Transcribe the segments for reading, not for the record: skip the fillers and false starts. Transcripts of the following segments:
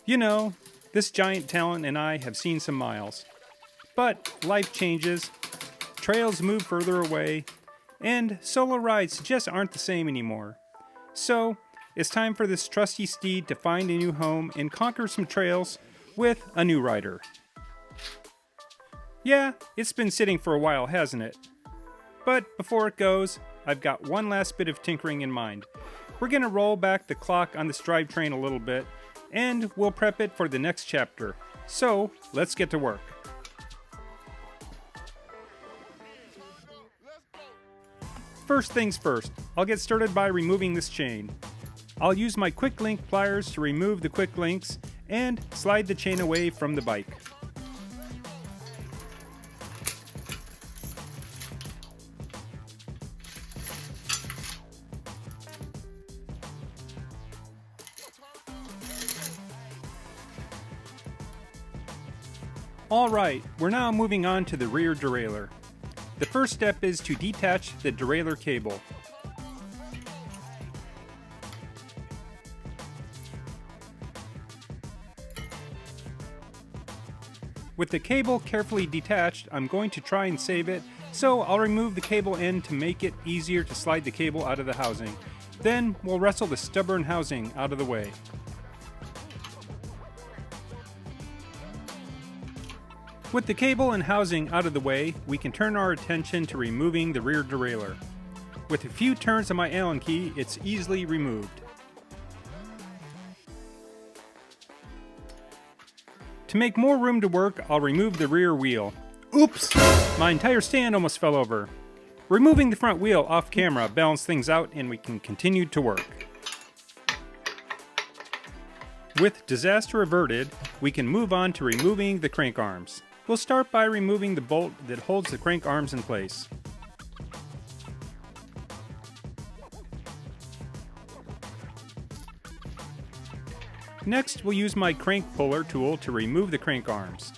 You know, this Giant Talon and I have seen some miles. But life changes, trails move further away, and solo rides just aren't the same anymore. So, it's time for this trusty steed to find a new home and conquer some trails with a new rider. Yeah, it's been sitting for a while, hasn't it? But before it goes, I've got one last bit of tinkering in mind. We're going to roll back the clock on this drivetrain a little bit, and we'll prep it for the next chapter. So, let's get to work. First things first, I'll get started by removing this chain. I'll use my quick link pliers to remove the quick links and slide the chain away from the bike. Alright, we're now moving on to the rear derailleur. The first step is to detach the derailleur cable. With the cable carefully detached, I'm going to try and save it, so I'll remove the cable end to make it easier to slide the cable out of the housing. Then we'll wrestle the stubborn housing out of the way. With the cable and housing out of the way, we can turn our attention to removing the rear derailleur. With a few turns of my Allen key, it's easily removed. To make more room to work, I'll remove the rear wheel. Oops! My entire stand almost fell over. Removing the front wheel off camera balanced things out and we can continue to work. With disaster averted, we can move on to removing the crank arms. We'll start by removing the bolt that holds the crank arms in place. Next, we'll use my crank puller tool to remove the crank arms.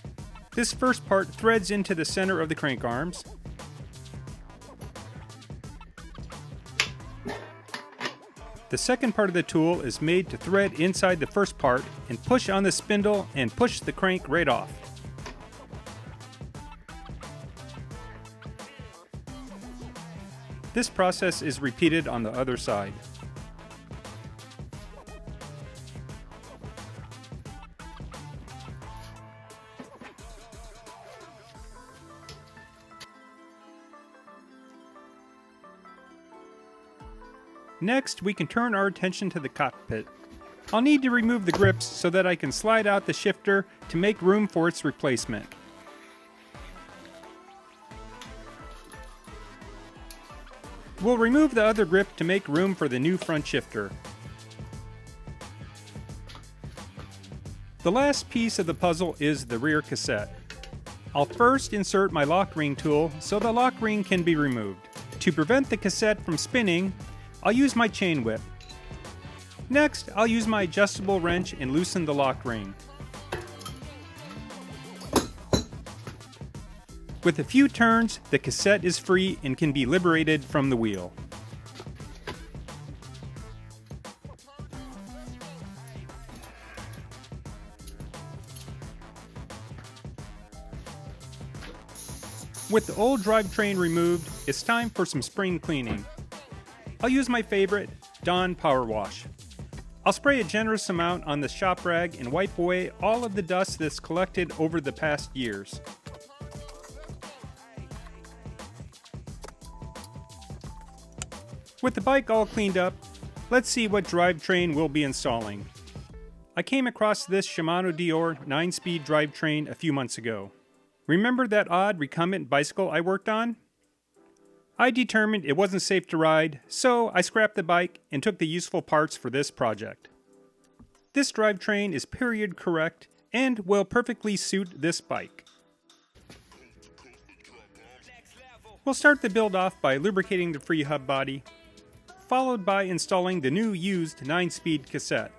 This first part threads into the center of the crank arms. The second part of the tool is made to thread inside the first part and push on the spindle and push the crank right off. This process is repeated on the other side. Next, we can turn our attention to the cockpit. I'll need to remove the grips so that I can slide out the shifter to make room for its replacement. We'll remove the other grip to make room for the new front shifter. The last piece of the puzzle is the rear cassette. I'll first insert my lock ring tool so the lock ring can be removed. To prevent the cassette from spinning, I'll use my chain whip. Next, I'll use my adjustable wrench and loosen the lock ring. With a few turns, the cassette is free and can be liberated from the wheel. With the old drivetrain removed, it's time for some spring cleaning. I'll use my favorite, Dawn Power Wash. I'll spray a generous amount on the shop rag and wipe away all of the dust that's collected over the past years. With the bike all cleaned up, let's see what drivetrain we'll be installing. I came across this Shimano derailleur 9-speed drivetrain a few months ago. Remember that odd recumbent bicycle I worked on? I determined it wasn't safe to ride, so I scrapped the bike and took the useful parts for this project. This drivetrain is period correct and will perfectly suit this bike. We'll start the build off by lubricating the free hub body, followed by installing the new used 9-speed cassette.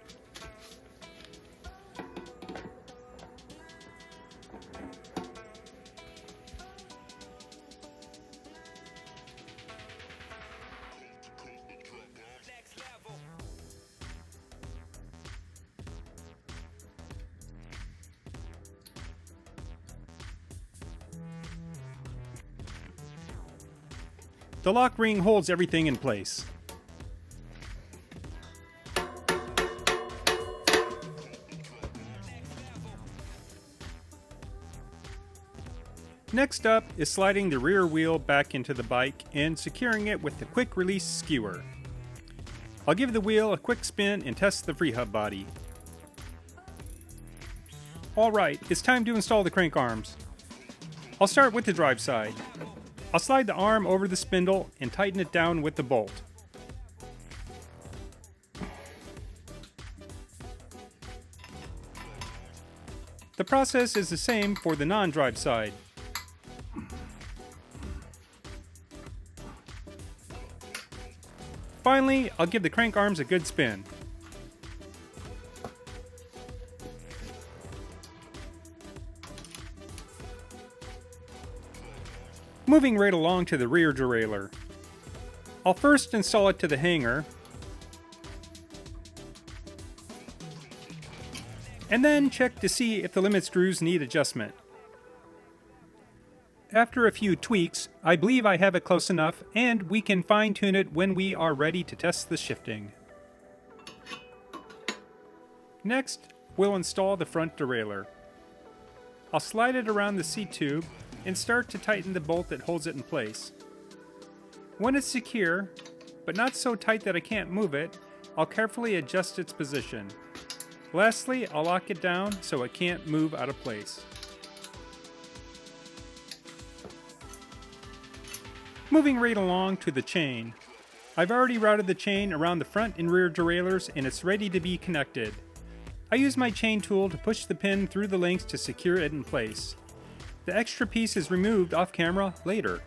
The lock ring holds everything in place. Next up is sliding the rear wheel back into the bike and securing it with the quick release skewer. I'll give the wheel a quick spin and test the free hub body. Alright, it's time to install the crank arms. I'll start with the drive side. I'll slide the arm over the spindle and tighten it down with the bolt. The process is the same for the non-drive side. Finally, I'll give the crank arms a good spin. Moving right along to the rear derailleur. I'll first install it to the hanger, and then check to see if the limit screws need adjustment. After a few tweaks, I believe I have it close enough, and we can fine-tune it when we are ready to test the shifting. Next, we'll install the front derailleur. I'll slide it around the seat tube and start to tighten the bolt that holds it in place. When it's secure, but not so tight that I can't move it, I'll carefully adjust its position. Lastly, I'll lock it down so it can't move out of place. Moving right along to the chain. I've already routed the chain around the front and rear derailleurs and it's ready to be connected. I use my chain tool to push the pin through the links to secure it in place. The extra piece is removed off camera later.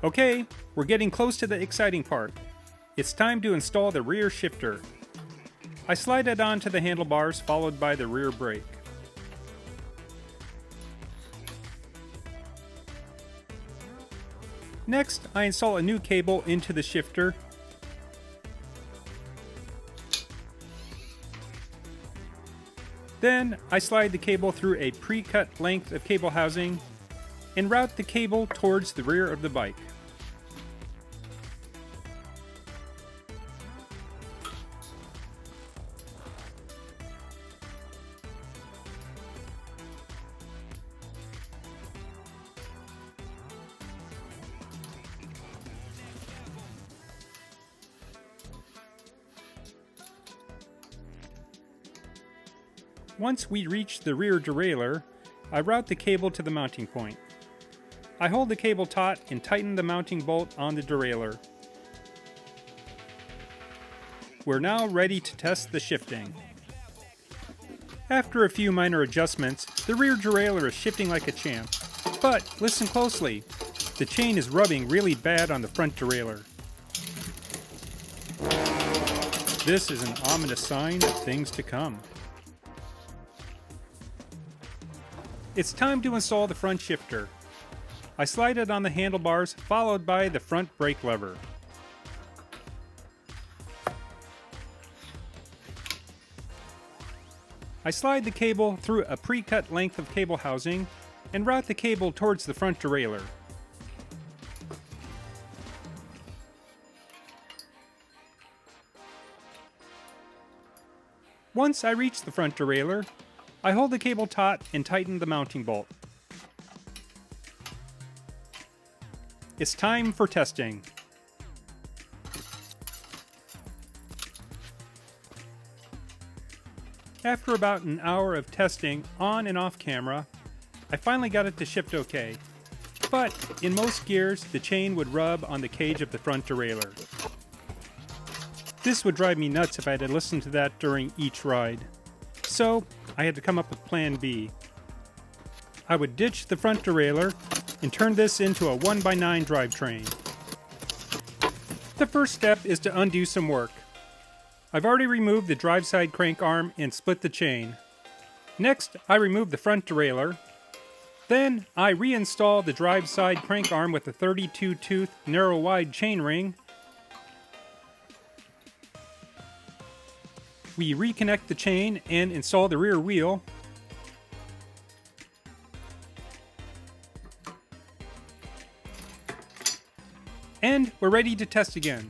Okay, we're getting close to the exciting part. It's time to install the rear shifter. I slide it onto the handlebars followed by the rear brake. Next, I install a new cable into the shifter. Then, I slide the cable through a pre-cut length of cable housing and route the cable towards the rear of the bike. Once we reach the rear derailleur, I route the cable to the mounting point. I hold the cable taut and tighten the mounting bolt on the derailleur. We're now ready to test the shifting. After a few minor adjustments, the rear derailleur is shifting like a champ. But listen closely, the chain is rubbing really bad on the front derailleur. This is an ominous sign of things to come. It's time to install the front shifter. I slide it on the handlebars, followed by the front brake lever. I slide the cable through a pre-cut length of cable housing and route the cable towards the front derailleur. Once I reach the front derailleur, I hold the cable taut and tighten the mounting bolt. It's time for testing. After about an hour of testing on and off camera, I finally got it to shift okay. But in most gears, the chain would rub on the cage of the front derailleur. This would drive me nuts if I had to listen to that during each ride. So I had to come up with plan B. I would ditch the front derailleur and turn this into a 1x9 drivetrain. The first step is to undo some work. I've already removed the drive side crank arm and split the chain. Next, I remove the front derailleur. Then, I reinstall the drive side crank arm with a 32-tooth narrow-wide chain ring. We reconnect the chain and install the rear wheel. And we're ready to test again.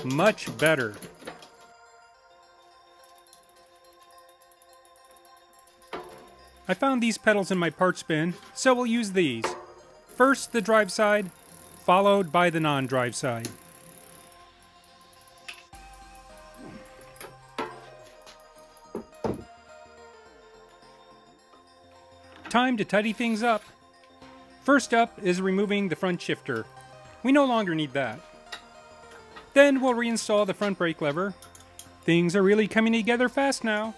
Much better. I found these pedals in my parts bin, so we'll use these. First the drive side, followed by the non-drive side. Time to tidy things up. First up is removing the front shifter. We no longer need that. Then we'll reinstall the front brake lever. Things are really coming together fast now.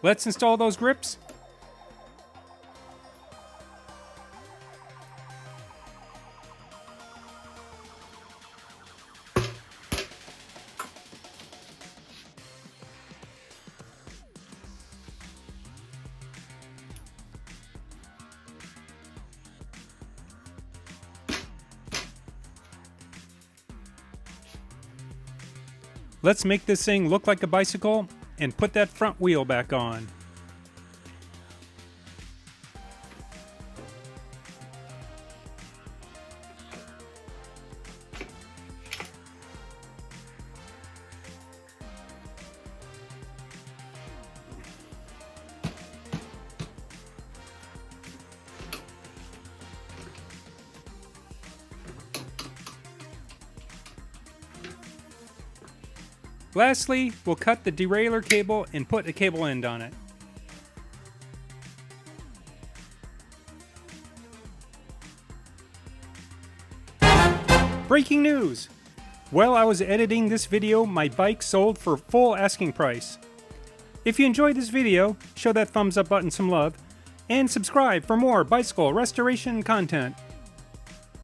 Let's install those grips. Let's make this thing look like a bicycle and put that front wheel back on. Lastly, we'll cut the derailleur cable and put a cable end on it. Breaking news! While I was editing this video, my bike sold for full asking price. If you enjoyed this video, show that thumbs up button some love, and subscribe for more bicycle restoration content.